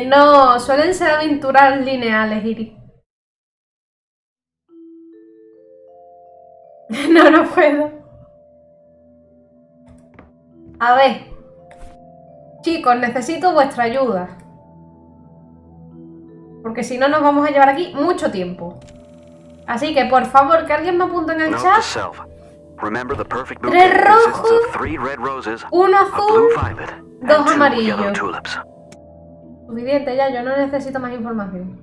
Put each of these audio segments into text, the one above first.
No, suelen ser aventuras lineales, Iri. No puedo. A ver. Chicos, necesito vuestra ayuda. Porque si no nos vamos a llevar aquí mucho tiempo. Así que, por favor, que alguien me apunte en el chat. 3 rojos, 1 azul, 2 amarillos. Suficiente ya, yo no necesito más información.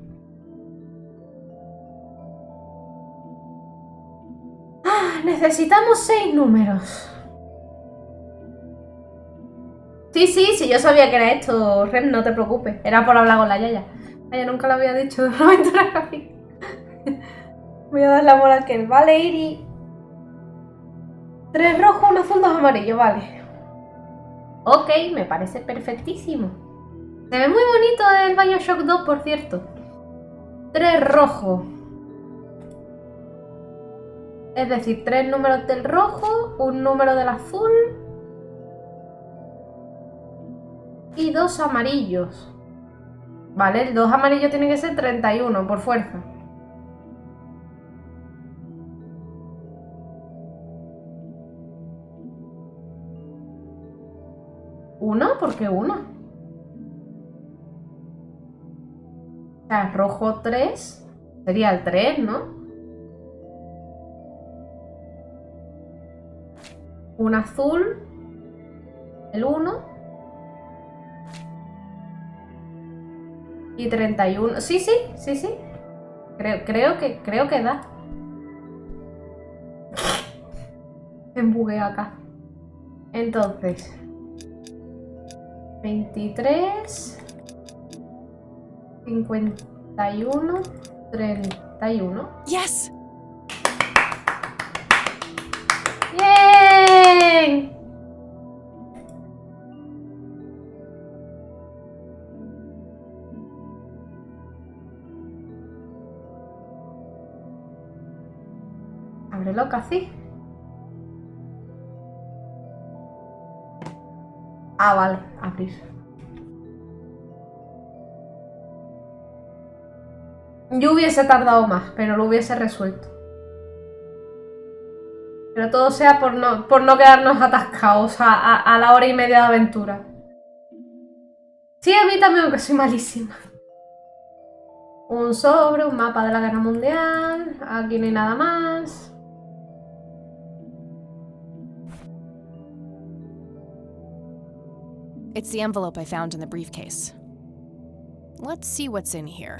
Necesitamos 6 números. Sí, yo sabía que era esto, Ren, no te preocupes. Era por hablar con la Yaya. Vaya, nunca lo había dicho de una aventura gráfica. Voy a dar la moral que él. Vale, Iri. 3 rojos, 1 azul, 2 amarillos, vale. Ok, me parece perfectísimo. Se ve muy bonito el Bioshock 2, por cierto. 3 rojos. Es decir, 3 números del rojo, 1 número del azul y 2 amarillos. Vale, el 2 amarillo tiene que ser 31, por fuerza. ¿1? ¿Por qué 1? O sea, rojo 3 sería el 3, ¿no? Un azul, el 1 y 31. Sí. Creo que da. Me embugué acá. Entonces, 23, 51, 31. Yes. ¡Bien! Ábrelo casi. Ah, vale, abrir. Yo hubiese tardado más, pero lo hubiese resuelto. Pero todo sea por no quedarnos atascados a la hora y media de aventura. Sí, a mí también, aunque soy malísima. Un sobre, un mapa de la guerra mundial. Aquí no hay nada más. It's the envelope I found in the briefcase. Let's see what's in here.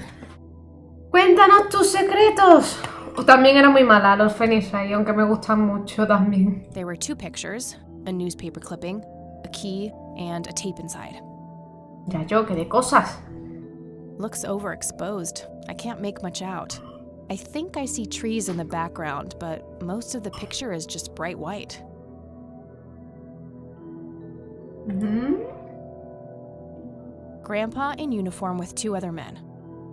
Cuéntanos tus secretos. También era muy mala los Phoenix Wright, aunque me gustan mucho también. There were 2 pictures, a newspaper clipping, a key, and a tape inside. Ya yo, qué de cosas. Looks overexposed. I can't make much out. I think I see trees in the background, but most of the picture is just bright white. Grandpa in uniform with 2 other men.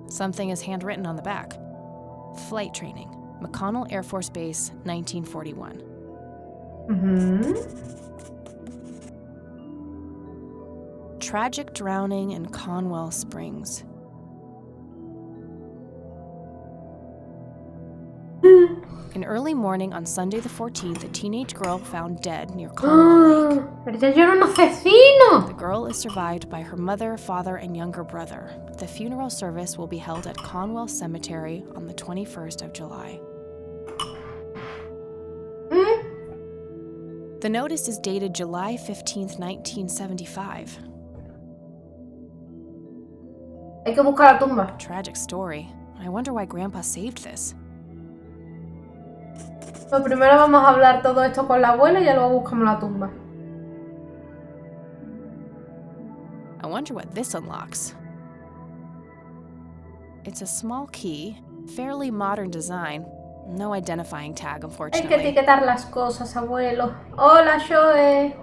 Something is handwritten on the back. Flight training, McConnell Air Force Base, 1941. Tragic drowning in Conwell Springs. In early morning on Sunday the 14th, a teenage girl found dead near Conwell Lake. Pero ya yo era un asesino. The girl is survived by her mother, father, and younger brother. The funeral service will be held at Conwell Cemetery on the 21st of July. The notice is dated July 15th, 1975. Hay que buscar la tumba. Tragic story. I wonder why Grandpa saved this. Pues primero vamos a hablar todo esto con la abuela y ya luego buscamos la tumba. I wonder what this unlocks. It's a small key, fairly modern design. No identifying tag, Hay que unfortunately. etiquetar las cosas, abuelo. Hola, Shoe.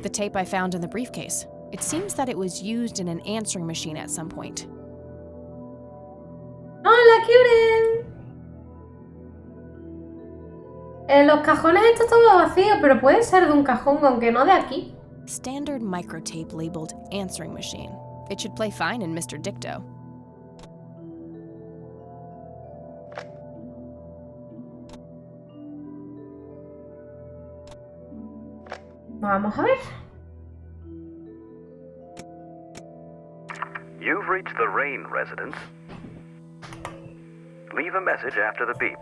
The tape I found in the briefcase. It seems that it was used in an answering machine at some point. Hola, Kюren! En los cajones está todo vacío, pero puede ser de un cajón, aunque no de aquí. Standard microtape labeled answering machine. It should play fine in Mr. Dicto. Vamos a ver. You've reached the Rain residence. Leave a message after the beep.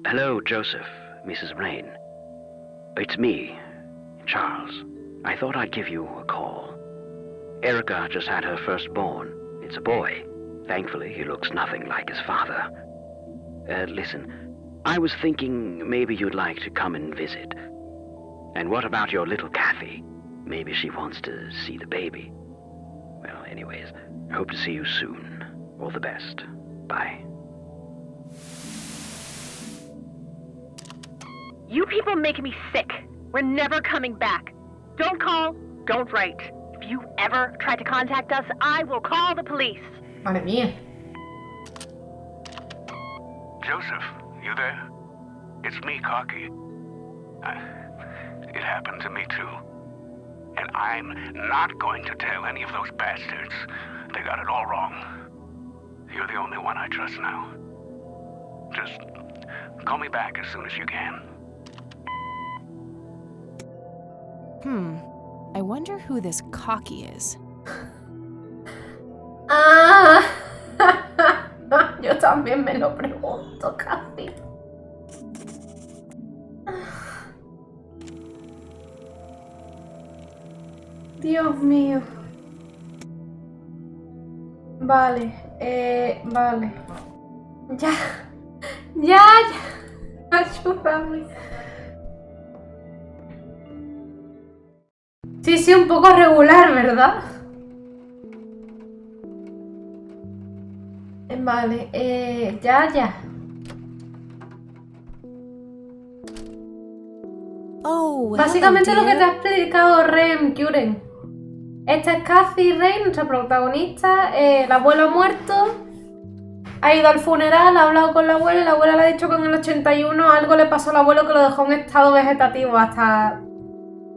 Hello, Joseph, Mrs. Rain. It's me, Charles. I thought I'd give you a call. Erica just had her firstborn. It's a boy. Thankfully, he looks nothing like his father. Listen, I was thinking maybe you'd like to come and visit. And what about your little Kathy? Maybe she wants to see the baby. Well, anyways, I hope to see you soon. All the best. Bye. You people make me sick. We're never coming back. Don't call, don't write. If you ever try to contact us, I will call the police. Madre mía. Joseph, you there? It's me, Cocky. It happened to me too. And I'm not going to tell any of those bastards. They got it all wrong. You're the only one I trust now. Just call me back as soon as you can. I wonder who this cocky is. Ah. Yo también me lo pregunto, casi. Dios mío. Vale, vale. Ya. Ayúdame. Sí, un poco regular, ¿verdad? Vale, ya. Oh, Básicamente hello, lo que te ha dear. explicado Rain Kюren. Esta es Kathy Rain, nuestra protagonista. El abuelo ha muerto. Ha ido al funeral, ha hablado con la abuela y la abuela le ha dicho que en el 81 algo le pasó al abuelo que lo dejó en estado vegetativo hasta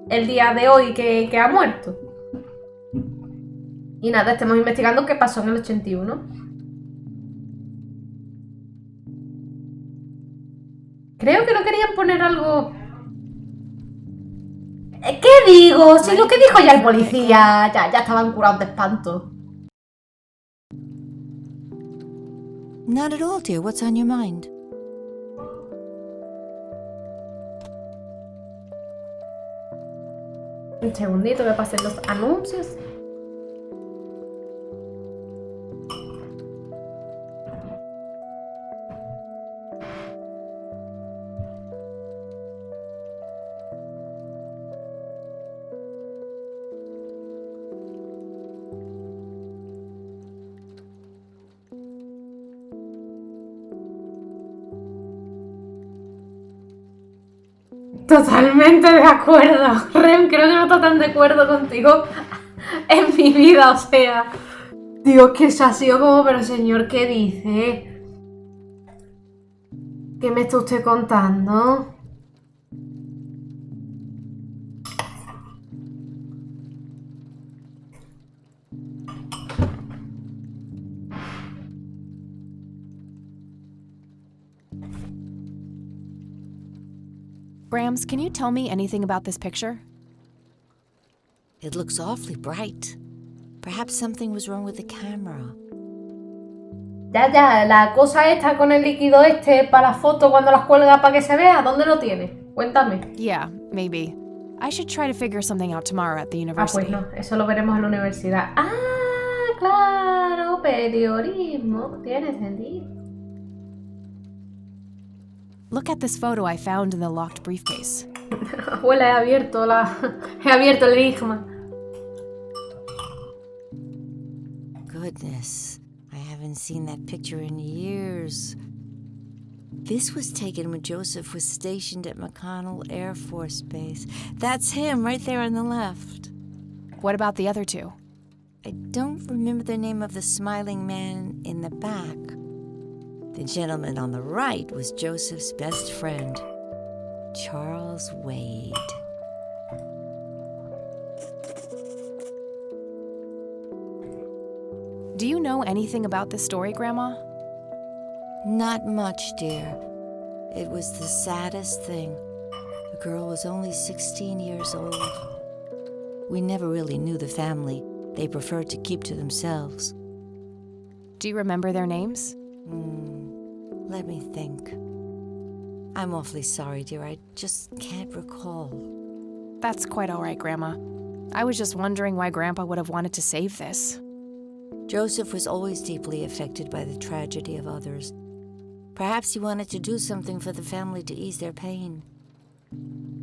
el día de hoy que ha muerto. Y nada, estamos investigando qué pasó en el 81. Creo que no querían poner algo... ¿Qué digo? Si lo que dijo ya el policía, ya estaban curados de espanto. Not at all, dear. What's on your mind? Un segundito, voy a pasar los anuncios. Totalmente de acuerdo. Rem, creo que no está tan de acuerdo contigo en mi vida, o sea. Dios, que eso ha sido como, pero señor, ¿qué dice? ¿Qué me está usted contando? Grams, can you tell me anything about this picture? It looks awfully bright. Perhaps something was wrong with the camera. Ya, la cosa esta con el líquido este para la foto cuando las cuelga para que se vea, ¿dónde lo tiene? Cuéntame. Yeah, maybe. I should try to figure something out tomorrow at the Ah, university. pues no, eso lo veremos en la universidad. Ah, claro, periodismo, tiene sentido. Look at this photo I found in the locked briefcase. Abuela, he abierto el enigma. Goodness, I haven't seen that picture in years. This was taken when Joseph was stationed at McConnell Air Force Base. That's him right there on the left. What about the other two? I don't remember the name of the smiling man in the back. The gentleman on the right was Joseph's best friend, Charles Wade. Do you know anything about this story, Grandma? Not much, dear. It was the saddest thing. The girl was only 16 years old. We never really knew the family. They preferred to keep to themselves. Do you remember their names? Let me think. I'm awfully sorry, dear. I just can't recall. That's quite all right, Grandma. I was just wondering why Grandpa would have wanted to save this. Joseph was always deeply affected by the tragedy of others. Perhaps he wanted to do something for the family to ease their pain.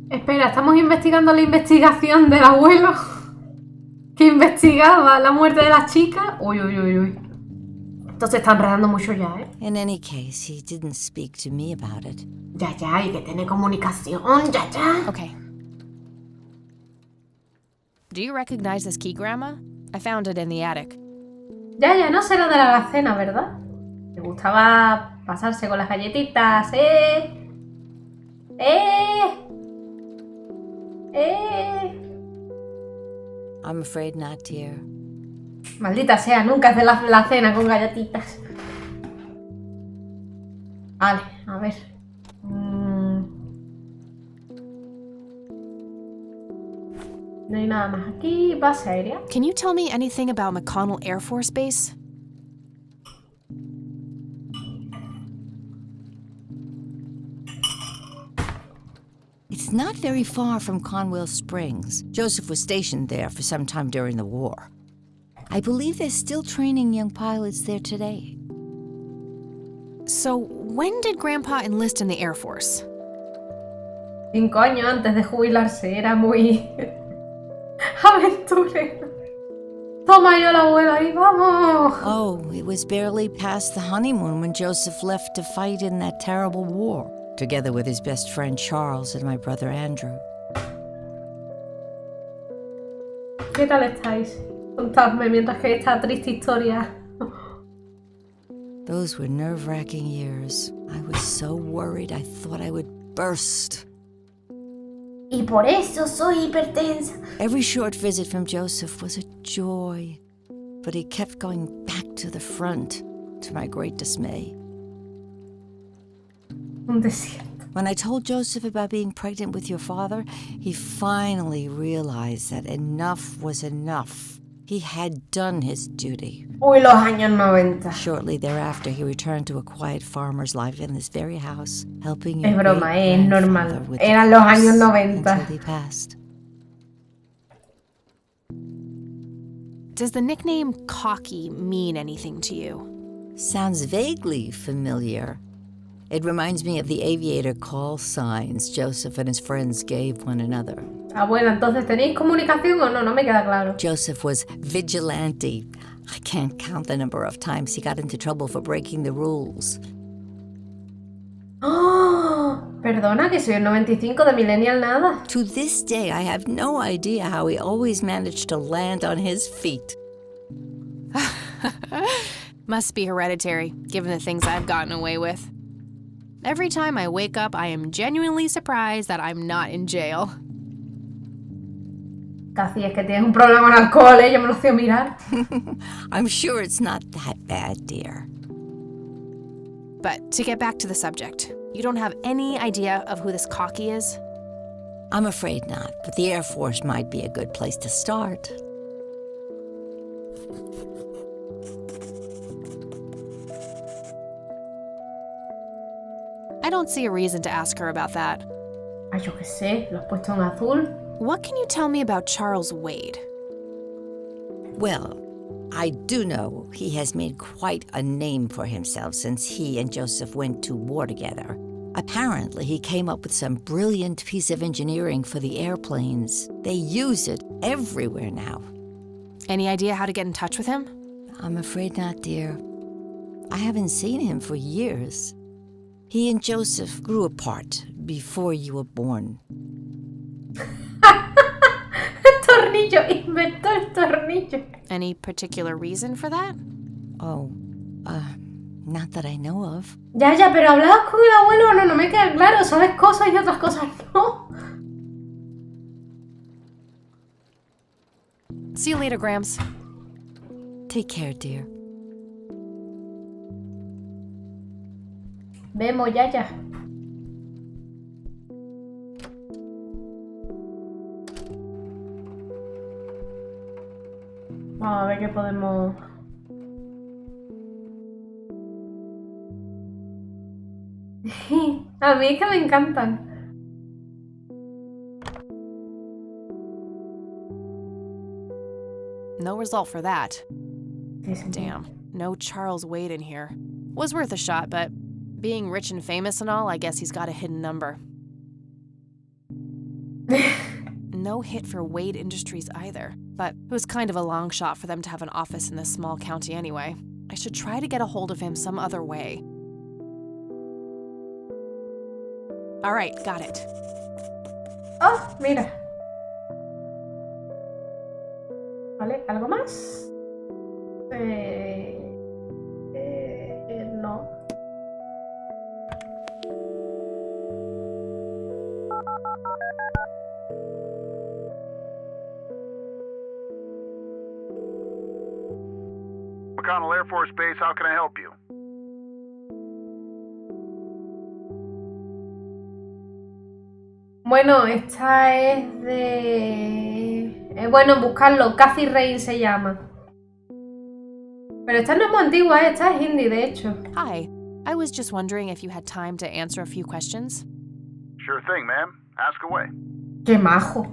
Espera, estamos investigando la investigación del abuelo que investigaba la muerte de la chica. Uy. Esto se está enredando mucho ya, ¿eh? In any case, he didn't speak to me about it. Ya, y que tiene comunicación, ya. Okay. Do you recognize this key, Grandma? I found it in the attic. Ya, no será de la alacena, ¿verdad? Le gustaba pasarse con las galletitas, I'm afraid not, dear. Maldita sea, nunca hace la cena con galletitas. Vale, a ver. No hay nada más aquí. Base aérea. Can you tell me anything about McConnell Air Force Base? It's not very far from Conwell Springs. Joseph was stationed there for some time during the war. I believe they're still training young pilots there today. So, when did Grandpa enlist in the Air Force? 5 años antes de jubilarse. Era muy aventurero. Toma yo el abuelo ahí, vamos. Oh, it was barely past the honeymoon when Joseph left to fight in that terrible war, together with his best friend Charles and my brother Andrew. ¿Qué tal estáis? Contadme mientras que esta triste historia. Those were nerve-wracking years. I was so worried I thought I would burst. Y por eso soy hipertensa. Every short visit from Joseph was a joy, but he kept going back to the front, to my great dismay. Un desierto. When I told Joseph about being pregnant with your father, he finally realized that enough was enough. He had done his duty. Uy, los años 90. Shortly thereafter, he returned to a quiet farmer's life in this very house, helping Es your broma, es normal. great-grandfather with the Eran los crops años 90. until he passed. Does the nickname Cocky mean anything to you? Sounds vaguely familiar. It reminds me of the aviator call signs Joseph and his friends gave one another. Ah, bueno, entonces, ¿tenéis comunicación o no? No me queda claro. Joseph was vigilante. I can't count the number of times he got into trouble for breaking the rules. ¡Oh! Perdona, que soy el 95 de Millennial nada. To this day, I have no idea how he always managed to land on his feet. Must be hereditary, given the things I've gotten away with. Every time I wake up, I am genuinely surprised that I'm not in jail. Casi es que tienes un problema con alcohol, ¿eh? Yo me lo hacía mirar. I'm sure it's not that bad, dear. But to get back to the subject, you don't have any idea of who this Cocky is? I'm afraid not, but the Air Force might be a good place to start. I don't see a reason to ask her about that. Ay, yo qué sé, lo has puesto en azul. What can you tell me about Charles Wade? Well, I do know he has made quite a name for himself since he and Joseph went to war together. Apparently, he came up with some brilliant piece of engineering for the airplanes. They use it everywhere now. Any idea how to get in touch with him? I'm afraid not, dear. I haven't seen him for years. He and Joseph grew apart before you were born. Estos tornillo. Inventó el tornillo. Any particular reason for that? Oh, not that I know of. Ya, pero ¿hablabas con el abuelo o no? No me queda claro. Sabes cosas y otras cosas no. See you later, Grams. Take care, dear. Vemos, ya. Vamos a ver qué podemos... A mí es que me encantan. No result for that. Sí, sí. Damn, no Charles Wade in here. Was worth a shot, but being rich and famous and all, I guess he's got a hidden number. No hit for Wade Industries either, but it was kind of a long shot for them to have an office in this small county anyway. I should try to get a hold of him some other way. All right, got it. Oh, mira. Vale, ¿algo más? No. McConnell Air Force Base, how can I help you? Bueno, esta es de... bueno, buscarlo. Cathy Rain se llama. Pero esta no es muy antigua, esta es indie, de hecho. Hi, I was just wondering if you had time to answer a few questions. Sure thing, ma'am. Ask away. ¡Qué majo!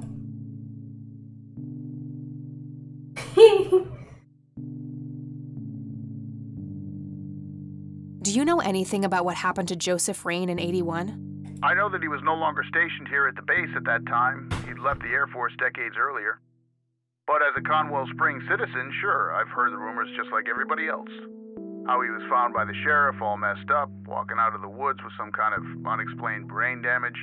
Do you know anything about what happened to Joseph Rain in 81? I know that he was no longer stationed here at the base at that time. He'd left the Air Force decades earlier. But as a Conwell Springs citizen, sure, I've heard the rumors just like everybody else. How he was found by the sheriff all messed up, walking out of the woods with some kind of unexplained brain damage.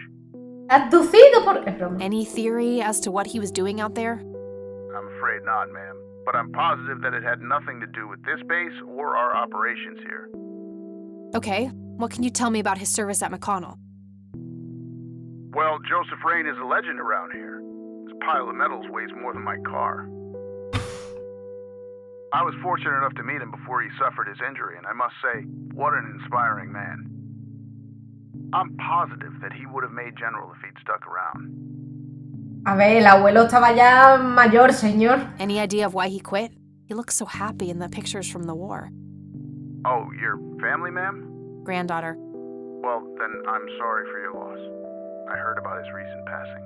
Abducido por... Es broma. Any theory as to what he was doing out there? I'm afraid not, ma'am. But I'm positive that it had nothing to do with this base or our operations here. Okay, what can you tell me about his service at McConnell? Well, Joseph Rain is a legend around here. This pile of metals weighs more than my car. I was fortunate enough to meet him before he suffered his injury, and I must say, what an inspiring man. I'm positive that he would have made General if he'd stuck around. A ver, el abuelo estaba ya mayor, señor. Any idea of why he quit? He looks so happy in the pictures from the war. Oh, your family, ma'am? Granddaughter. Well, then I'm sorry for your loss. I heard about his recent passing.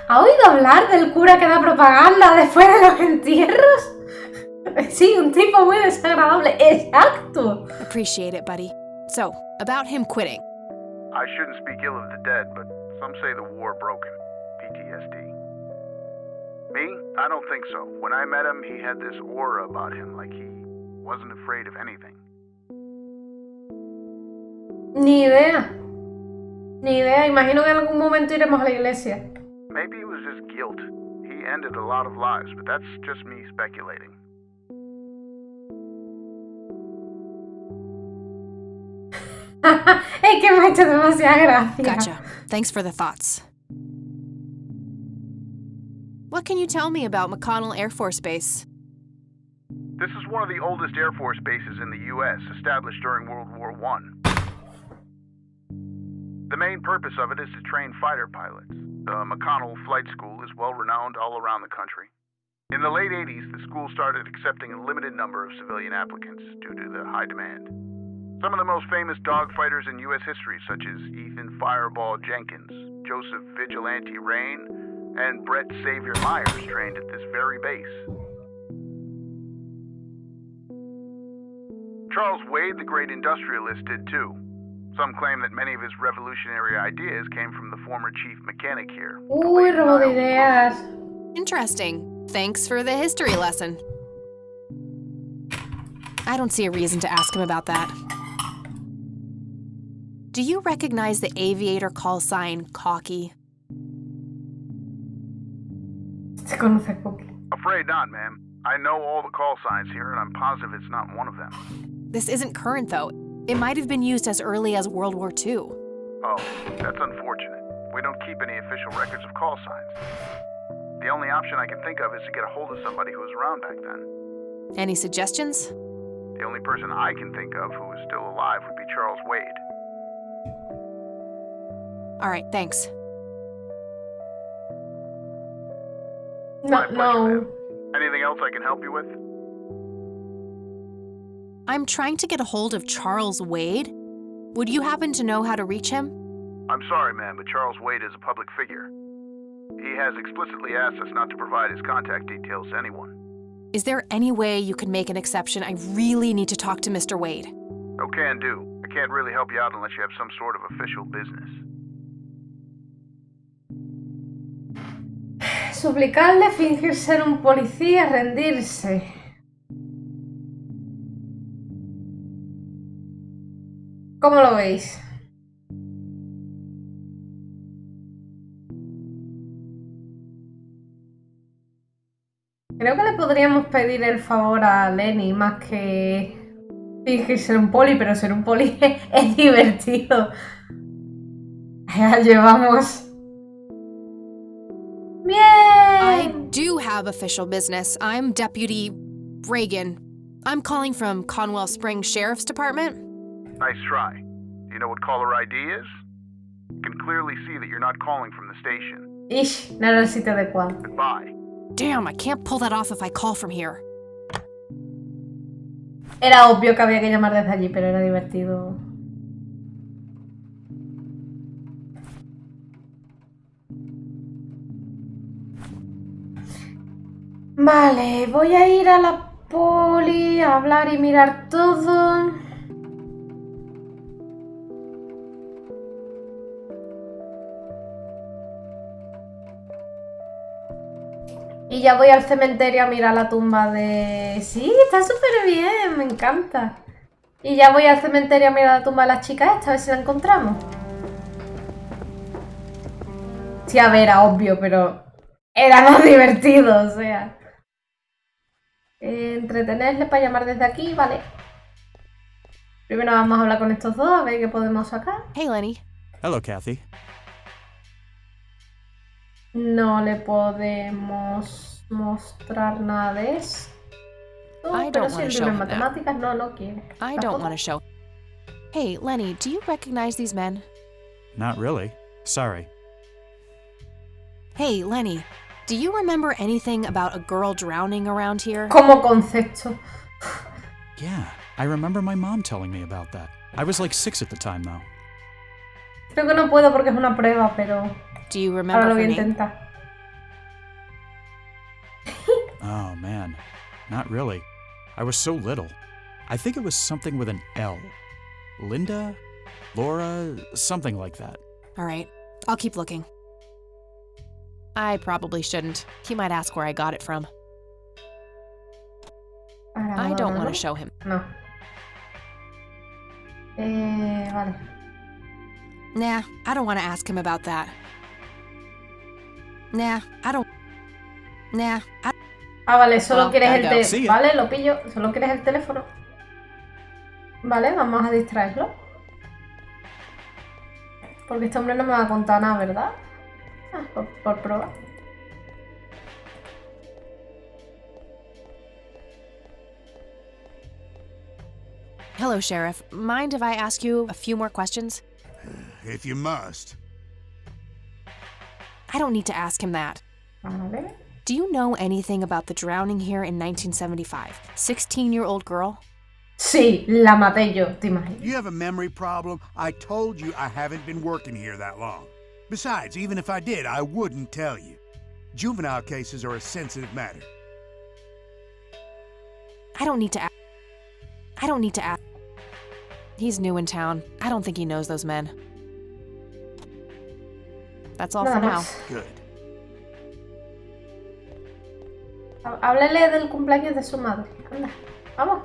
¿Ha oído hablar del cura que da propaganda después de los entierros? Sí, un tipo muy desagradable. Exacto. Appreciate it, buddy. So, about him quitting. I shouldn't speak ill of the dead, but some say the war broke him. PTSD. Me? I don't think so. When I met him, he had this aura about him, like he wasn't afraid of anything. Ni idea. Ni idea. Imagino que en algún momento iremos a la iglesia. Maybe it was just guilt. He ended a lot of lives, but that's just me speculating. Es que me ha hecho demasiada gracia. Gotcha. Thanks for the thoughts. What can you tell me about McConnell Air Force Base? This is one of the oldest Air Force bases in the U.S., established during World War I. The main purpose of it is to train fighter pilots. The McConnell Flight School is well-renowned all around the country. In the late 80s, the school started accepting a limited number of civilian applicants due to the high demand. Some of the most famous dogfighters in U.S. history, such as Ethan Fireball Jenkins, Joseph Vigilante Rain, and Brett Savior Myers, trained at this very base. Charles Wade, the great industrialist, did too. Some claim that many of his revolutionary ideas came from the former chief mechanic here. Uy, robo de ideas. Interesting. Thanks for the history lesson. I don't see a reason to ask him about that. Do you recognize the aviator call sign cocky? conoce Cookie. Afraid not, ma'am. I know all the call signs here, and I'm positive it's not one of them. This isn't current, though. It might have been used as early as World War II. Oh, that's unfortunate. We don't keep any official records of call signs. The only option I can think of is to get a hold of somebody who was around back then. Any suggestions? The only person I can think of who is still alive would be Charles Wade. All right, thanks. My pleasure, No. ma'am. Anything else I can help you with? I'm trying to get a hold of Charles Wade. Would you happen to know how to reach him? I'm sorry, ma'am, but Charles Wade is a public figure. He has explicitly asked us not to provide his contact details to anyone. Is there any way you could make an exception? I really need to talk to Mr. Wade. No can do. I can't really help you out unless you have some sort of official business. Suplicarle, fingir ser un policía, rendirse. ¿Cómo lo veis? Creo que le podríamos pedir el favor a Lenny más que fingir ser un poli, pero ser un poli es divertido. Ya llevamos... I ¡Bien! do have official business. I'm Deputy Reagan. I'm calling from Conwell Springs Sheriff's Department. Nice try. Do you know what caller ID is? You can clearly see that you're not calling from the station. Ish, no era el sitio adecuado. Goodbye. Damn, I can't pull that off if I call from here. Era obvio que había que llamar desde allí, pero era divertido. Vale, voy a ir a la poli, a hablar y mirar todo. Y ya voy al cementerio a mirar la tumba de... Sí, está súper bien, me encanta. Y ya voy al cementerio a mirar la tumba de las chicas esta, a ver si la encontramos. Sí, a ver, era obvio, pero era más divertido, o sea. Entretenerle para llamar desde aquí, vale. Primero vamos a hablar con estos dos, a ver qué podemos sacar. Hey, Lenny. Hello, Kathy. No le podemos mostrar nada de esto. I Pero don't si wanna el show libro en him that. matemáticas no quiere. I La don't foto. want to show. Hey, Lenny, do you recognize these men? Not really. Sorry. Hey, Lenny, do you remember anything about a girl drowning around here? Como concepto. Yeah, I remember my mom telling me about that. I was like 6 at the time, though. Creo que no puedo porque es una prueba, pero Do you ahora remember lo voy her a name? intentar. Oh, man. Not really. I was so little. I think it was something with an L. Linda? Laura? Something like that. All right, I'll keep looking. I probably shouldn't. He might ask where I got it from. Ahora, I ahora, don't ahora. want to show him. No. Vale. Nah, I don't want to ask him about that. Nah, I don't. Nah, I. Ah, vale, solo Well, quieres el gotta go. See teléfono. ya. Vale, lo pillo. Solo quieres el teléfono. Vale, vamos a distraerlo. Porque este hombre no me va a contar nada, ¿verdad? Ah, por probar. Hello, Sheriff. Mind if I ask you a few more questions? If you must. I don't need to ask him that. Vale. Do you know anything about the drowning here in 1975? 16-year-old girl? Sí, la maté yo, te imaginas. You have a memory problem? I told you I haven't been working here that long. Besides, even if I did, I wouldn't tell you. Juvenile cases are a sensitive matter. I don't need to ask. I don't need to ask. He's new in town. I don't think he knows those men. That's all for Nada now. más. Good. Háblele del cumpleaños de su madre. Anda, vamos.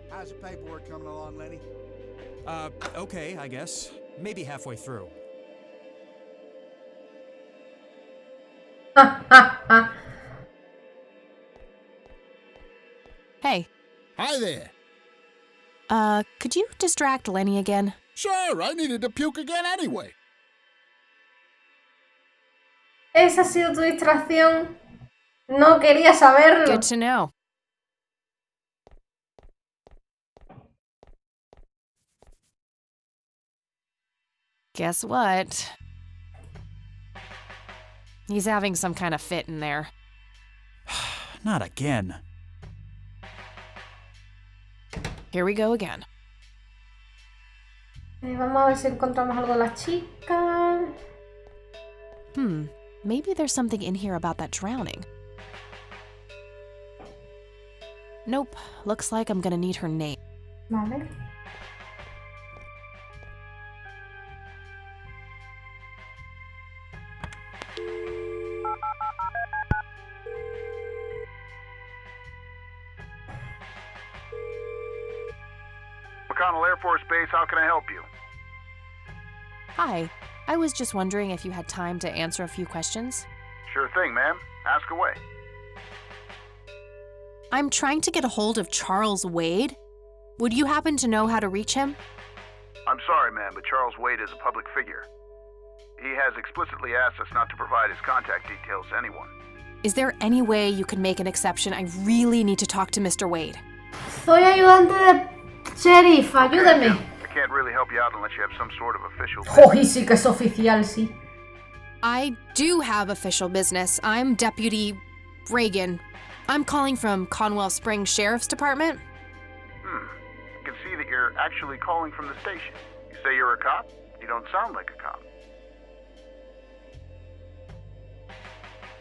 How's the paperwork coming along, Lenny? Okay, I guess. Maybe halfway through. Hey, Hi there. could you distract Lenny again? Sure, I needed to puke again anyway. ¿Esa ha sido tu distracción? No quería saberlo. Good to know. Guess what? He's having some kind of fit in there. Not again. Here we go again. Vamos a ver si encontramos algo de la chica. Maybe there's something in here about that drowning. Nope. Looks like I'm gonna need her name. Vale. McConnell Air Force Base, how can I help you? Hi. I was just wondering if you had time to answer a few questions. Sure thing, ma'am. Ask away. I'm trying to get a hold of Charles Wade. Would you happen to know how to reach him? I'm sorry, ma'am, but Charles Wade is a public figure. He has explicitly asked us not to provide his contact details to anyone. Is there any way you can make an exception? I really need to talk to Mr. Wade. Soy ayudante de sheriff, ayúdeme. I can't really help you out unless you have some sort of official... Oh, y sí que es oficial, sí. I do have official business. I'm Deputy Reagan. I'm calling from Conwell Springs Sheriff's Department. I can see that you're actually calling from the station. You say you're a cop? You don't sound like a cop.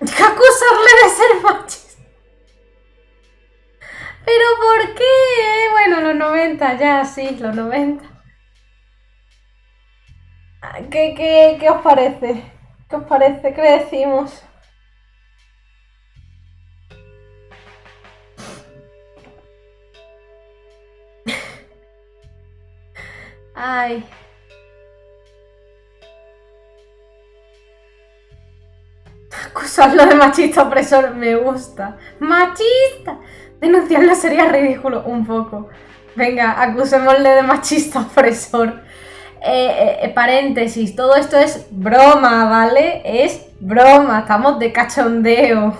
¿Qué acusarle de ser machista? ¿Pero por qué? Bueno, los 90, ya, sí, los 90. ¿Qué os parece? ¿Qué os parece? ¿Qué le decimos? Ay. Acusarlo de machista opresor me gusta. ¡Machista! Denunciarlo sería ridículo, un poco. Venga, acusémosle de machista opresor. Paréntesis, todo esto es broma, ¿vale? Es broma, estamos de cachondeo.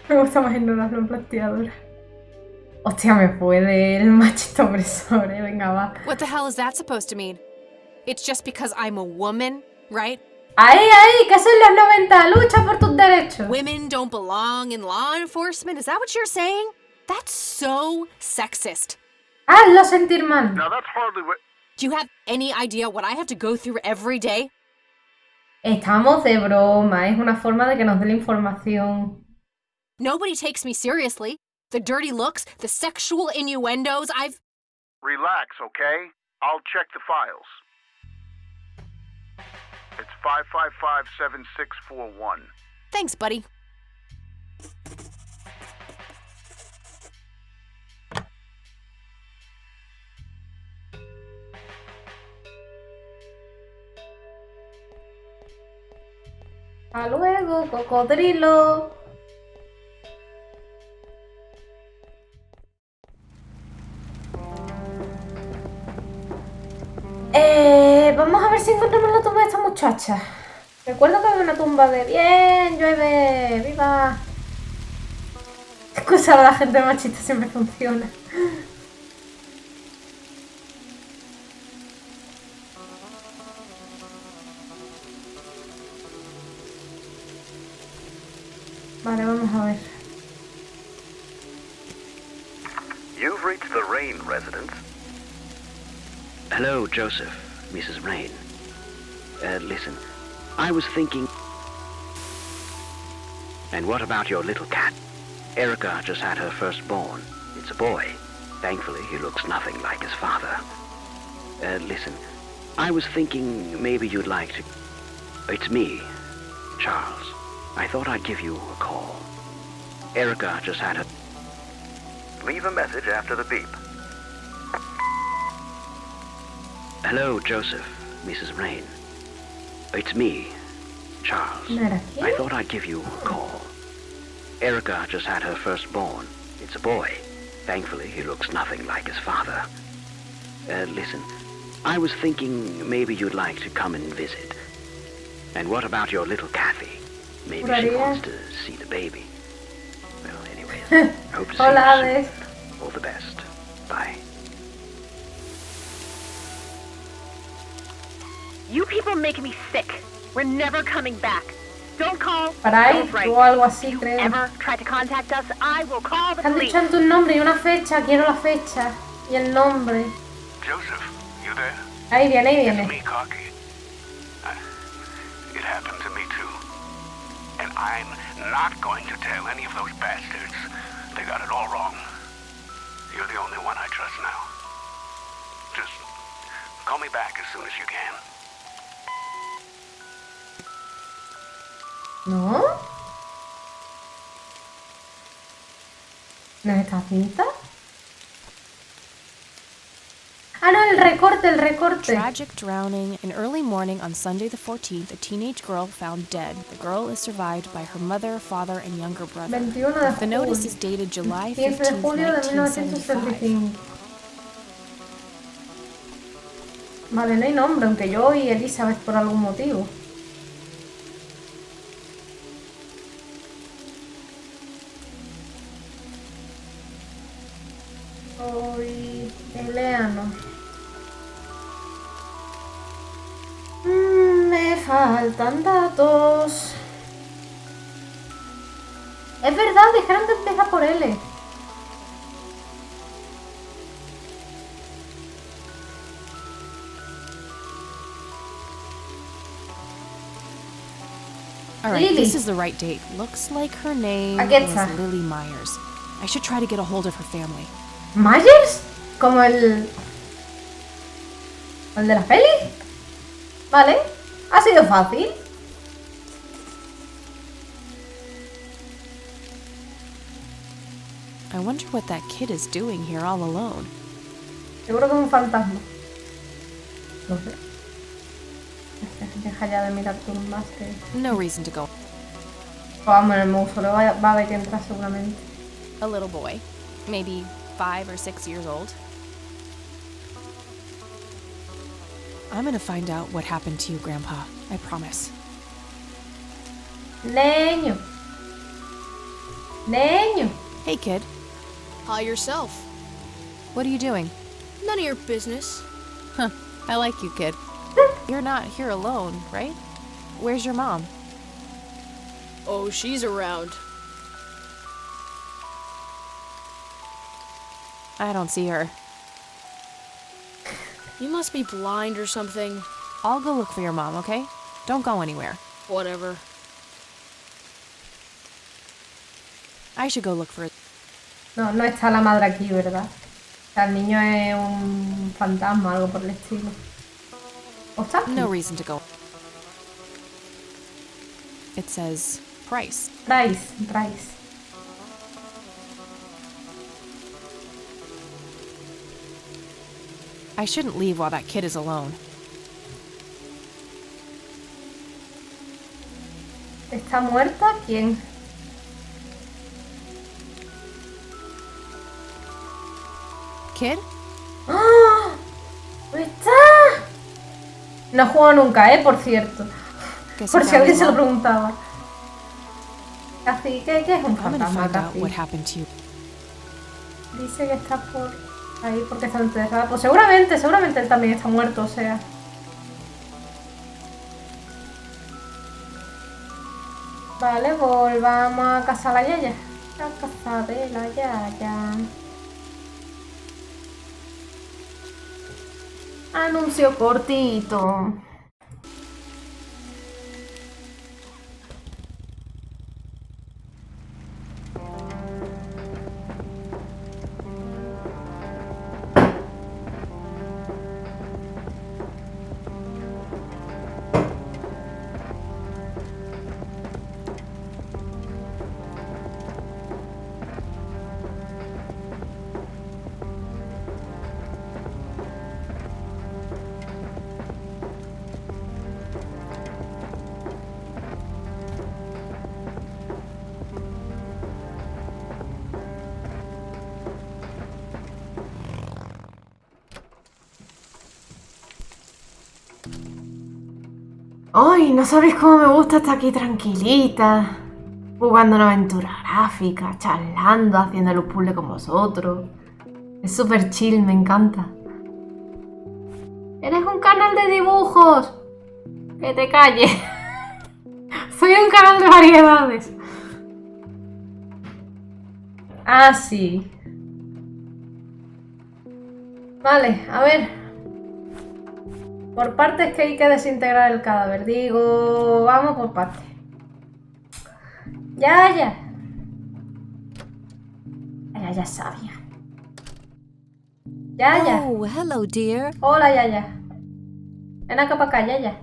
Me gusta más ignorarlo en planteadora. Hostia, me puede el machista opresor, venga, va. What the hell is that supposed to mean? It's just because I'm a woman, right? ¡Ahí, que son los 90! ¡Lucha por tus derechos! Women don't belong in law enforcement? Is that what you're saying? That's so sexist. Hazlo sentir mal. Now that's hardly what... Do you have any idea what I have to go through every day? Estamos de broma, es una forma de que nos dé la información. Nobody takes me seriously. The dirty looks, the sexual innuendos, Relax, okay? I'll check the files. It's 555-7641. Thanks, buddy. Hasta luego, cocodrilo. Vamos a ver si encontramos la tumba de esta muchacha. Recuerdo que había una tumba de bien, llueve, viva. Excusar a la gente machista siempre funciona. Vale, vamos a ver. You've reached the Rain residence. Hello, Joseph, Mrs. Rain. Listen, I was thinking... And what about your little cat? Erica just had her firstborn. It's a boy. Thankfully, he looks nothing like his father. Listen, I was thinking maybe you'd like to... It's me, Charles. I thought I'd give you a call. Erica just had her... Leave a message after the beep. Hello, Joseph, Mrs. Rain. It's me, Charles. ¿No era I aquí? thought I'd give you a call. Erica just had her firstborn. It's a boy. Thankfully, he looks nothing like his father. Listen, I was thinking maybe you'd like to come and visit. And what about your little Kathy? Maybe she wants to see the baby. Well, anyways, hope to see Hola, you Alex. soon. All the best. Bye. You people make me sick. We're never coming back. Don't call, Para ahí, don't write. o algo así, If you creo. ever try to contact us, I will call the Te han police. dicho ante un nombre y una fecha. Quiero la fecha y el nombre. Joseph, you there? Ahí viene, ahí It's viene. me, Cocky. It happened to me too. And I'm not going to tell any of those bastards. They got it all wrong. You're the only one I trust now. Just call me back as soon as you can. ¿No? ¿No es esta cinta? Ah, no, el recorte, el recorte. Tragic drowning. In early morning on Sunday the 14th, a teenage girl found dead. The girl is survived by her mother, father, and younger brother. 21 de The notice julio. is dated July 15 de 15th, julio de 1975. 1975. Vale, no hay nombre, aunque yo y Elizabeth por algún motivo. Soy Eleano. Me faltan datos. Es verdad, dijeron que empieza por L. All right, Lily. this is the right date. Looks like her name Aquí is está. Lily Myers. I should try to get a hold of her family. ¿Myers? ¿Como el de la peli? Vale, ha sido fácil. I wonder what that kid is doing here all alone. Seguro que es un fantasma. No sé. Deja ya de mirar tú más que... No reason to go. Vamos, en el mausoleo va a haber que entrar seguramente. A little boy, maybe 5 or 6 years old. I'm gonna find out what happened to you, Grandpa. I promise. Leño. Leño. Hey, kid. Hi yourself. What are you doing? None of your business. Huh. I like you, kid. You're not here alone, right? Where's your mom? Oh, she's around. I don't see her. You must be blind or something. I'll go look for your mom, okay? Don't go anywhere. Whatever. I should go look for... No, no está la madre aquí, ¿verdad? O sea, el niño es un fantasma, algo por el estilo. ¿O está aquí? No reason to go. It says price. Price. I shouldn't leave while that kid is alone. ¿Está muerta? ¿Quién? Kid? ¡Ah! ¿No está? No he jugado nunca, por cierto. Guess Por you si found alguien his se lo mom. preguntaba. Así que es un I'm gonna fantasma, find out Casi. what happened to you. Dice que está por ahí porque está enterrada. Pues seguramente él también está muerto, o sea. Vale, volvamos a casa de la yaya. A casa de la yaya. Anuncio cortito. Ay, no sabéis cómo me gusta estar aquí tranquilita, jugando una aventura gráfica, charlando, haciendo los puzzles con vosotros. Es súper chill, me encanta. ¡Eres un canal de dibujos! ¡Que te calles! Soy un canal de variedades. Ah, sí. Vale, a ver. Por partes que hay que desintegrar el cadáver. Digo, vamos por partes. Ya. Ya sabía. Ya. Oh, hello, dear. Hola, ya. Ven acá para acá, ya.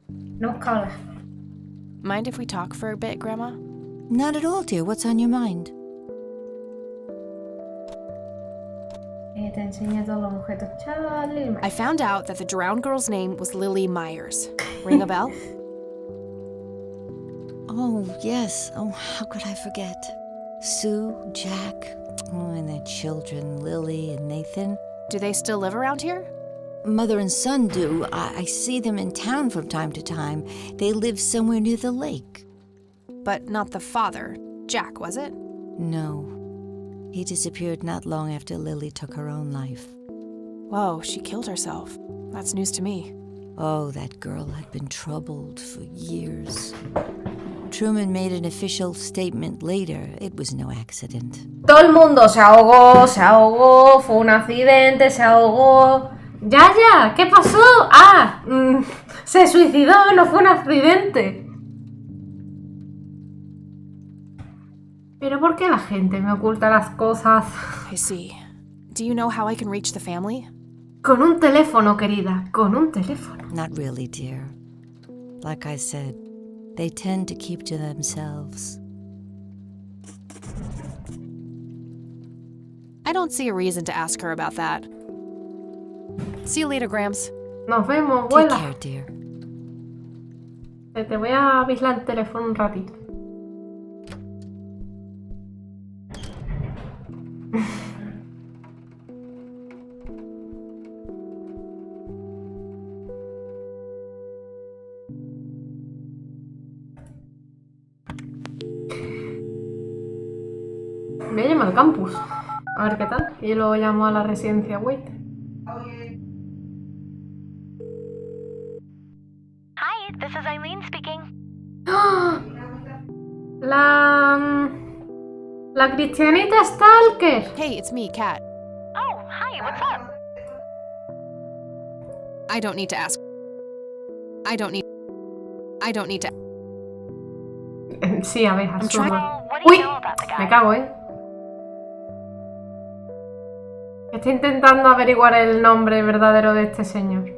No, hola. Mind if we talk for a bit, Grandma? Not at all, dear. What's on your mind? Te enseño todos los objetos. Charlie. I found out that the drowned girl's name was Lily Myers. Ring a bell? Oh, yes. Oh, how could I forget? Sue, Jack, and their children, Lily and Nathan. Do they still live around here? Mother and son do. I see them in town from time to time. They live somewhere near the lake. But not the father. Jack, was it? No. He disappeared not long after Lily took her own life. Whoa, she killed herself. That's news to me. Oh, that girl had been troubled for years. Truman made an official statement later. It was no accident. Todo el mundo se ahogó, fue un accidente, se ahogó. Ya, ¿qué pasó? Se suicidó, no fue un accidente. ¿Pero por qué la gente me oculta las cosas? I see. Do you know how I can reach the family? Con un teléfono, querida, con un teléfono. Not really, dear. Like I said, they tend to keep to themselves. I don't see a reason to ask her about that. See you later, Grams. Nos vemos, Take abuela. care, dear. Te voy a avisar el teléfono un ratito. Me llamo al campus. A ver qué tal. Y luego llamo a la residencia Wait. Hi, this is Eileen speaking. ¡Ah! La cristianita Stalker. Hey, it's me, Kat. Oh, hi, what's up? I don't need to ask. I don't need to. Sí, a ver, I'm trying- asuma. What do Uy, you know about the guy? me cago, Estoy intentando averiguar el nombre verdadero de este señor.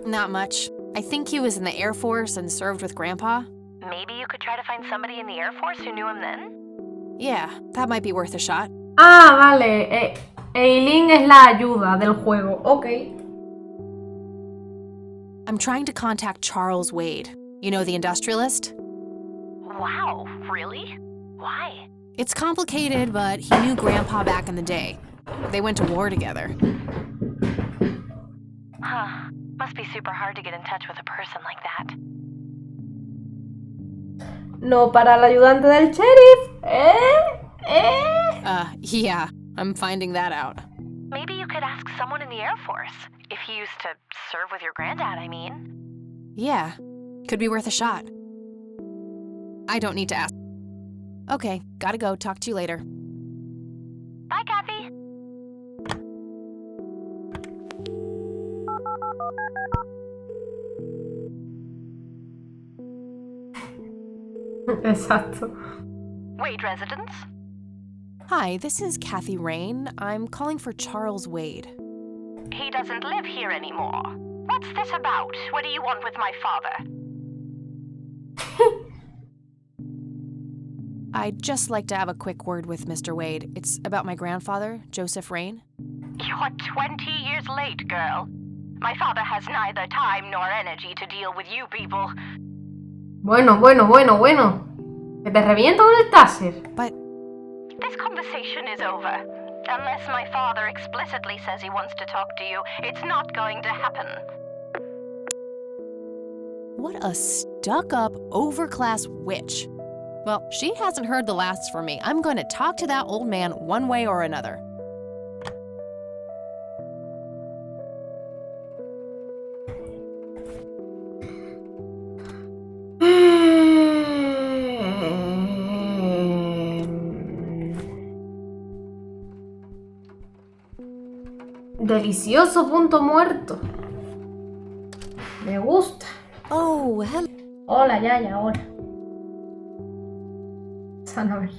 Not much. I think he was in the Air Force and served with Grandpa. Maybe you could try to find somebody in the Air Force who knew him then? Yeah, that might be worth a shot. Ah, vale. Eileen es la ayuda del juego. Ok. I'm trying to contact Charles Wade. You know, the industrialist? Wow, really? Why? It's complicated, but he knew Grandpa back in the day. They went to war together. Huh. Must be super hard to get in touch with a person like that. No para el ayudante del sheriff. Yeah, I'm finding that out. Maybe you could ask someone in the Air Force. If he used to serve with your granddad, I mean. Yeah, could be worth a shot. I don't need to ask. Okay, gotta go. Talk to you later. Bye, Kathy. Exacto. Wade residence? Hi, this is Kathy Rain. I'm calling for Charles Wade. He doesn't live here anymore. What's this about? What do you want with my father? I'd just like to have a quick word with Mr. Wade. It's about my grandfather, Joseph Rain. You're 20 years late, girl. My father has neither time nor energy to deal with you people. Bueno. Que te reviento con el taser. But This conversation is over. Unless my father explicitly says he wants to talk to you, it's not going to happen. What a stuck-up, overclass witch. Well, she hasn't heard the last from me. I'm going to talk to that old man one way or another. Delicioso punto muerto. Me gusta. Oh, hello. Hola, Yaya, hola. Sanabe Art.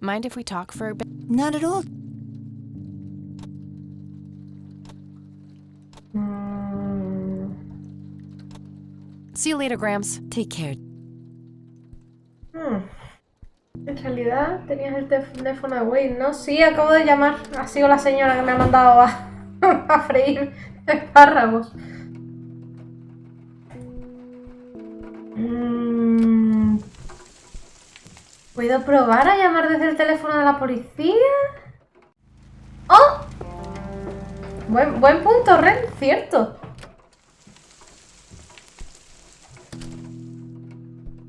Mind if we talk for a bit? Not at all. See you later, Grams. Take care. En realidad tenías el teléfono de Wayne, ¿no? Sí, acabo de llamar. Ha sido la señora que me ha mandado a freír espárragos. ¿Puedo probar a llamar desde el teléfono de la policía? ¡Oh! Buen punto, Ren, cierto.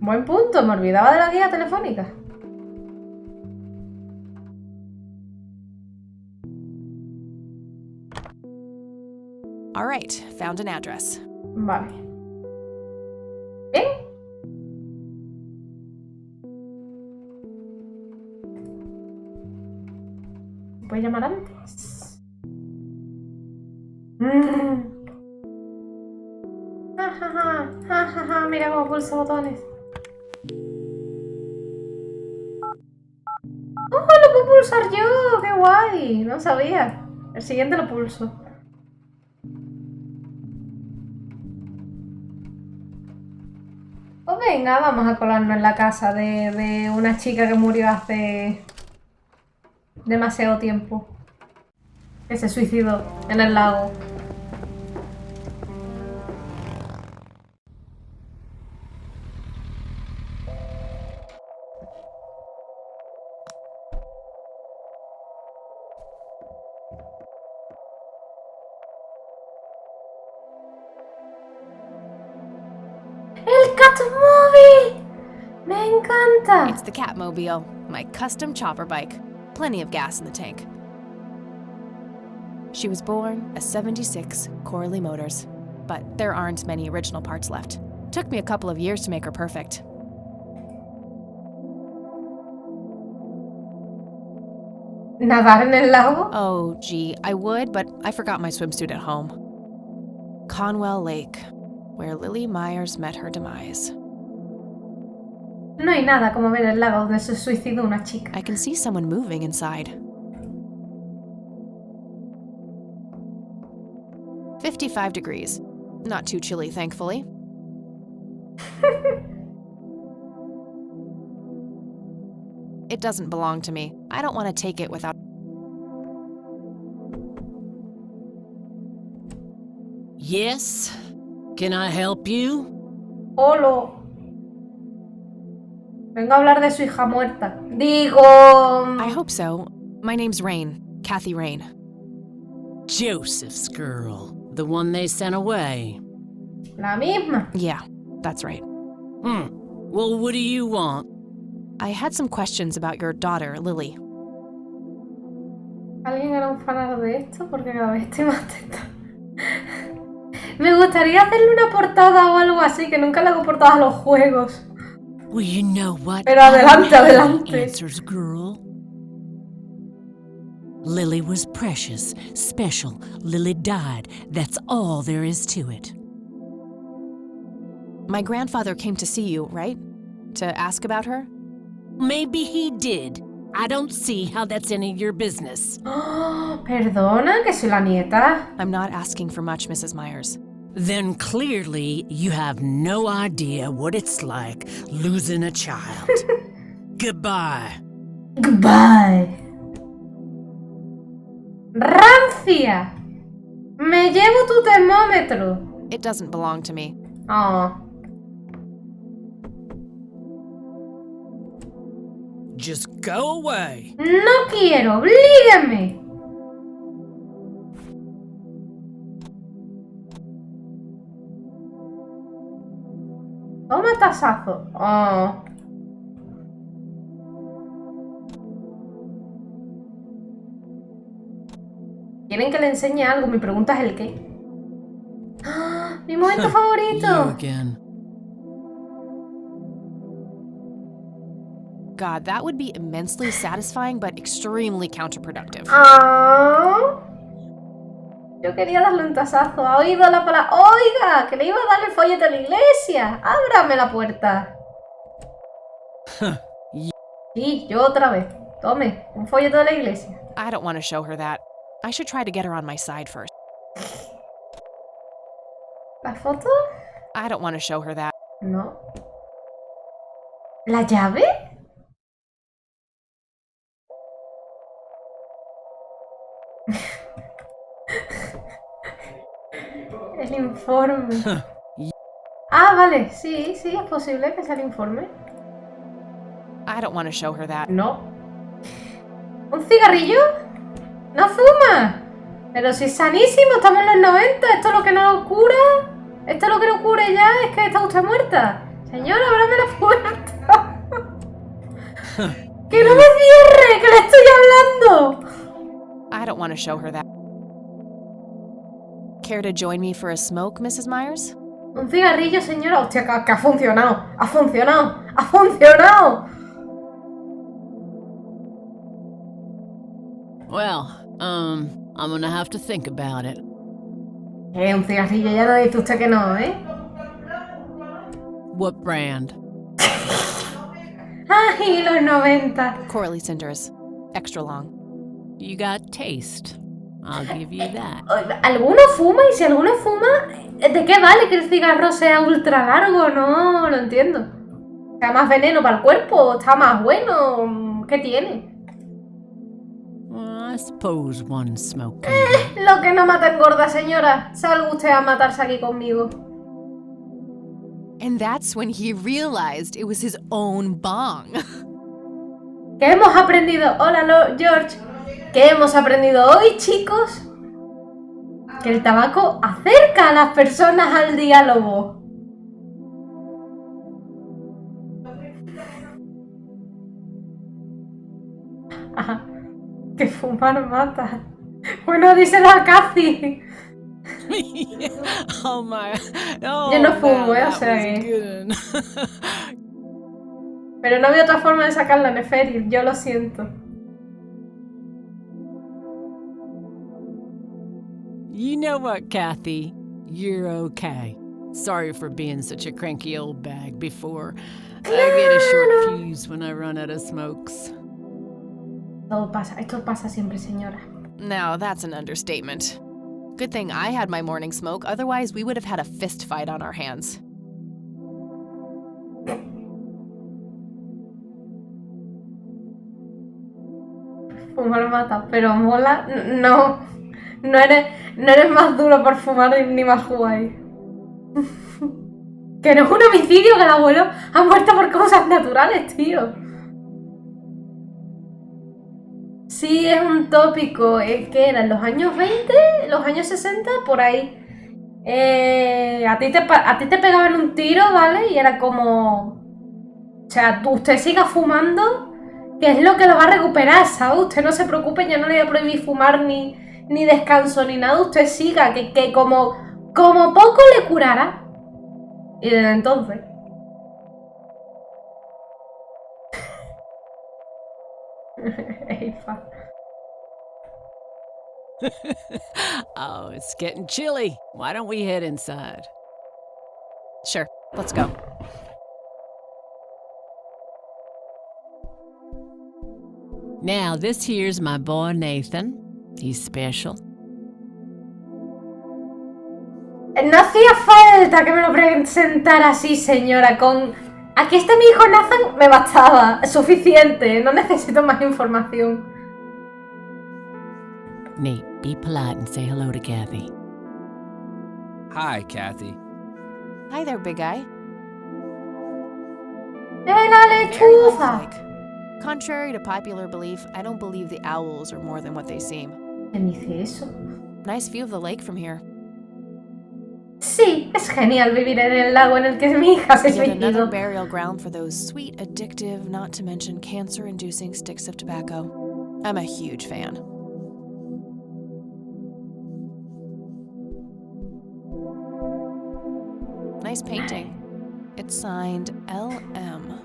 Buen punto, me olvidaba de la guía telefónica. All right, found an address. Vale. Bien. Voy a llamar antes. Mira cómo pulsa botones. ¡Oh, lo puedo pulsar yo! ¡Qué guay! No sabía. El siguiente lo pulso. Pues venga, vamos a colarnos en la casa de una chica que murió hace demasiado tiempo. Que se suicidó en el lago. ¡El Catmóvil! ¡Me encanta! It's the Catmobile, my custom chopper bike. Plenty of gas in the tank. She was born a 76 Corley Motors, but there aren't many original parts left. Took me a couple of years to make her perfect. ¿Nadar en el lago? Oh, gee, I would, but I forgot my swimsuit at home. Conwell Lake, where Lily Myers met her demise. No hay nada como ver el lago donde se suicidó una chica. I can see someone moving inside. 55 degrees. Not too chilly, thankfully. It doesn't belong to me. I don't want to take it without... Yes? Can I help you? Hola. Vengo a hablar de su hija muerta. Digo... I hope so. My name's Rain. Kathy Rain. Joseph's girl. The one they sent away. La misma. Yeah, that's right. Well, what do you want? I had some questions about your daughter, Lily. ¿Alguien hará un fanart de esto? Porque cada vez estoy más teta. Me gustaría hacerle una portada o algo así, que nunca le hago portada a los juegos. Well, you know what? Pero adelante, adelante. Answers, girl. Lily was precious, special. Lily died. That's all there is to it. My grandfather came to see you, right? To ask about her? Maybe he did. I don't see how that's any of your business. Oh, perdona, que soy la nieta. I'm not asking for much, Mrs. Myers. Then clearly you have no idea what it's like losing a child. Goodbye. Goodbye. ¡Rancia! Me llevo tu termómetro. It doesn't belong to me. Oh. just go away. No quiero, oblígueme. Toma tasazo. Oh. ¿Quieren que le enseñe algo? Mi pregunta es el qué. ¡Ah! ¡Mi momento You favorito! again. God, that would be immensely satisfying but extremely counterproductive. ¡Ah! Yo quería darle un tasazo. ¿Ha oído la palabra? ¡Oiga! Que le iba a dar el folleto a la iglesia. ¡Ábrame la puerta! Sí, yo otra vez. Tome, un folleto de la iglesia. I don't want to show her that. I should try to get her on my side first. ¿La foto? I don't want to show her that. No. ¿La llave? El informe. Ah, vale. Sí, sí, es posible que sea el informe. I don't want to show her that. No. ¿Un cigarrillo? ¡No fuma! Pero si es sanísimo, estamos en los 90. Esto es lo que no cura. Esto es lo que no cura ya, es que está usted muerta. Señora, ábrame la puerta. ¡Que no me cierre! ¡Que le estoy hablando! I don't want to show her that. Care to join me for a smoke, Mrs. Myers? Un cigarrillo, señora. Hostia, que ha funcionado. Ha funcionado. Ha funcionado. Well, I'm gonna have to think about it. Un cigarrillo, ya no dice usted que no, ¿eh? What brand? ¡Ay, los 90! Corley Cinders. Extra long. You got taste. I'll give you that. ¿Alguno fuma? Y si alguno fuma, ¿de qué vale que el cigarro sea ultra largo? No lo entiendo. ¿Está más veneno para el cuerpo? ¿Está más bueno? ¿Qué tiene? Well, I suppose one smoke. Lo que no mata engorda, señora. Salga usted a matarse aquí conmigo. And that's when he realized it was his own bong. ¿Qué hemos aprendido? Hola, George. ¿Qué hemos aprendido hoy, chicos? Que el tabaco acerca a las personas al diálogo. Ajá. Que fumar mata. Bueno, díselo a Kathy. Oh my. Oh, Yo no fumo, man, o that sea was que... good. Pero no había otra forma de sacarla, Neferil. Yo lo siento. You know what, Kathy? You're okay. Sorry for being such a cranky old bag before. I get a short fuse when I run out of smokes. Todo pasa. Esto pasa siempre, señora. Now, that's an understatement. Good thing I had my morning smoke, otherwise we would have had a fist fight on our hands. Fumar mata, pero mola. No. No eres más duro por fumar ni más guay. Que no es un homicidio, que el abuelo ha muerto por cosas naturales, tío. Sí, es un tópico. ¿Qué era? ¿En los años 20? ¿En los años 60? Por ahí. A ti te pegaban un tiro, ¿vale? Y era como... O sea, usted siga fumando, que es lo que lo va a recuperar, ¿sabes? Usted no se preocupe, yo no le voy a prohibir fumar ni descanso ni nada. Usted siga, que como poco le curará. Y desde entonces... Oh, it's getting chilly. Why don't we head inside? Sure, let's go. Now, this here's my boy Nathan. He's special. No hacía falta que me lo presentara así, señora. Con aquí está mi hijo Nathan, me bastaba. Es suficiente, no necesito más información. Nate, be polite and say hello to Kathy. Hi, Kathy. Hi there, big guy. ¡Eh, la lechuza! Contrary to popular belief, I don't believe the owls are more than what they seem. ¿Quién dice eso? Nice view of the lake from here. Sí, es genial vivir en el lago en el que mi hija se Yet another suicidó. burial ground for those sweet, addictive, not to mention cancer-inducing sticks of tobacco. I'm a huge fan. Nice painting. It's signed LM.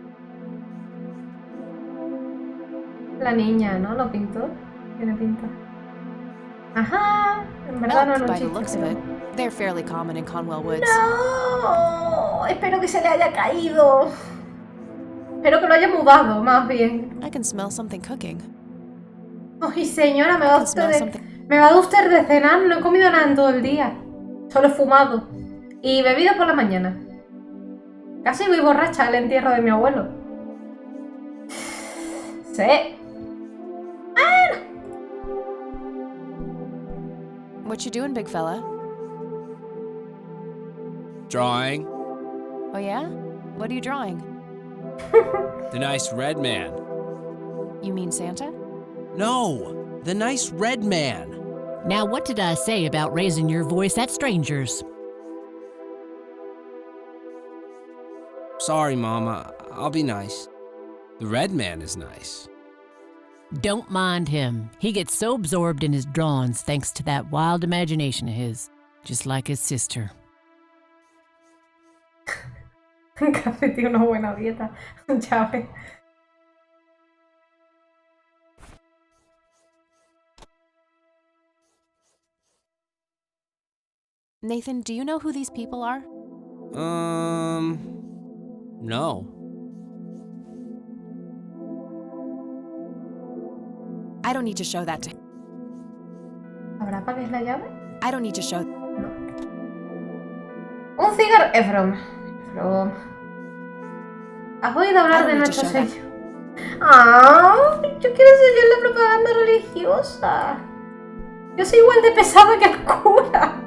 La niña, ¿no? Lo pintó. Tiene pinta. Ajá. En verdad no Elk, era un by the chiste. looks of it. They're fairly common in Conwell Woods. No, espero que se le haya caído. Espero que lo haya mudado, más bien. I can smell something cooking. Ay, señora, me I va can smell usted something. me va a dar usted de cenar. No he comido nada en todo el día. Solo he fumado. Y bebido por la mañana. Casi voy borracha al entierro de mi abuelo. Sí. What you doing, big fella? Drawing. Oh yeah? What are you drawing? The nice red man. You mean Santa? No, the nice red man. Now, what did I say about raising your voice at strangers? Sorry, Mama. I'll be nice. The red man is nice. Don't mind him. He gets so absorbed in his drawings thanks to that wild imagination of his, just like his sister. Café tiene una buena dieta. Ya ves. Nathan, do you know who these people are? No. I don't need to show that to him. ¿Habrá para qué es la llave? I don't need to show. Un cigarro. Es broma. Es broma. ¿Has oído hablar de nuestro show that. sello? ¡Ah! Yo quiero ser yo en la propaganda religiosa. Yo soy igual de pesada que el cura.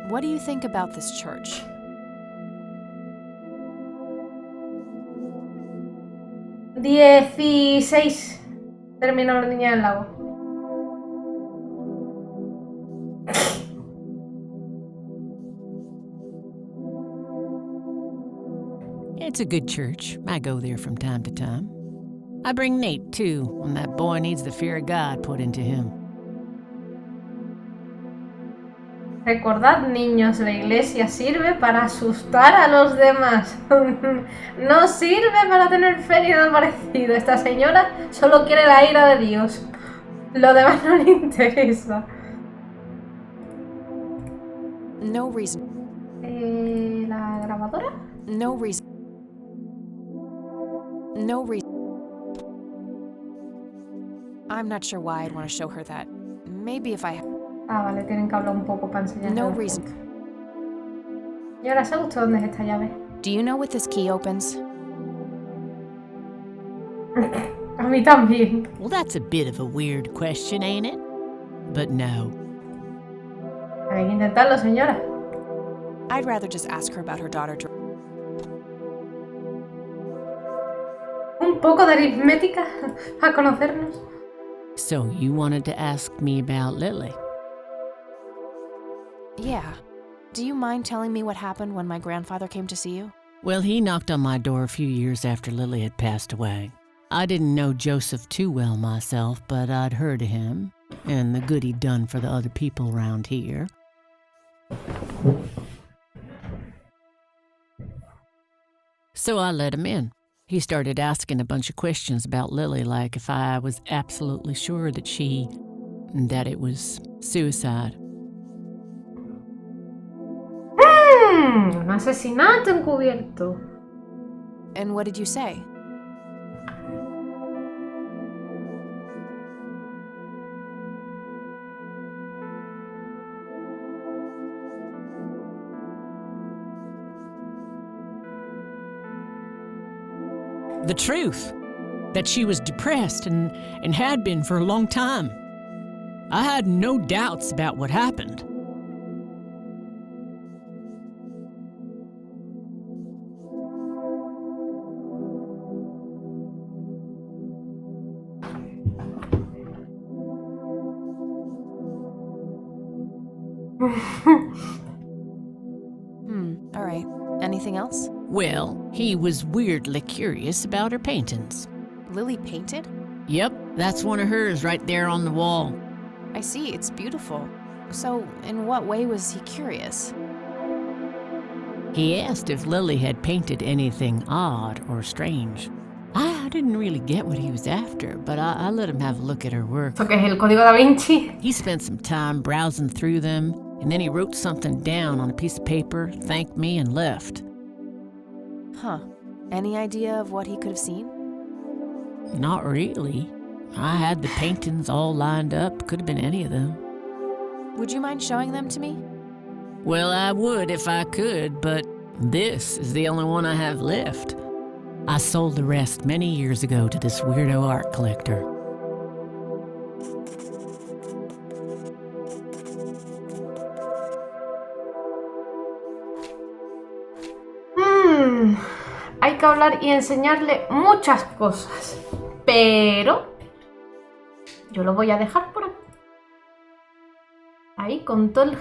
What do you think about this church? $16. Terminó la niña del lago. It's a good church. I go there from time to time. I bring Nate, too, when that boy needs the fear of God put into him. Recordad, niños, la iglesia sirve para asustar a los demás. No sirve para tener fe ni nada parecido. Esta señora solo quiere la ira de Dios. Lo demás no le interesa. No reason. ¿La grabadora? No reason. No reason. I'm not sure why I'd want to show her that. Maybe if I... Ah, vale, tienen que hablar un poco para enseñar. No reason. Y ahora sé justo dónde es esta llave. Do you know what this key opens? A mí también. Well, that's a bit of a weird question, ain't it? But no. Hay que intentarlo, señora. I'd rather just ask her about her daughter. Un poco de aritmética a conocernos. So you wanted to ask me about Lily? Yeah. Do you mind telling me what happened when my grandfather came to see you? Well, he knocked on my door a few years after Lily had passed away. I didn't know Joseph too well myself, but I'd heard of him and the good he'd done for the other people around here. So I let him in. He started asking a bunch of questions about Lily, like if I was absolutely sure that it was suicide. Un asesinato encubierto. And what did you say? The truth, that she was depressed and had been for a long time. I had no doubts about what happened. All right. Anything else? Well, he was weirdly curious about her paintings. Lily painted? Yep, that's one of hers right there on the wall. I see, it's beautiful. So, in what way was he curious? He asked if Lily had painted anything odd or strange. I didn't really get what he was after, but I let him have a look at her work. ¿Eso qué es el código da Vinci? He spent some time browsing through them, and then he wrote something down on a piece of paper, thanked me, and left. Huh. Any idea of what he could have seen? Not really. I had the paintings all lined up. Could have been any of them. Would you mind showing them to me? Well, I would if I could, but this is the only one I have left. I sold the rest many years ago to this weirdo art collector. Hay que hablar y enseñarle muchas cosas, pero yo lo voy a dejar por ahí con todo el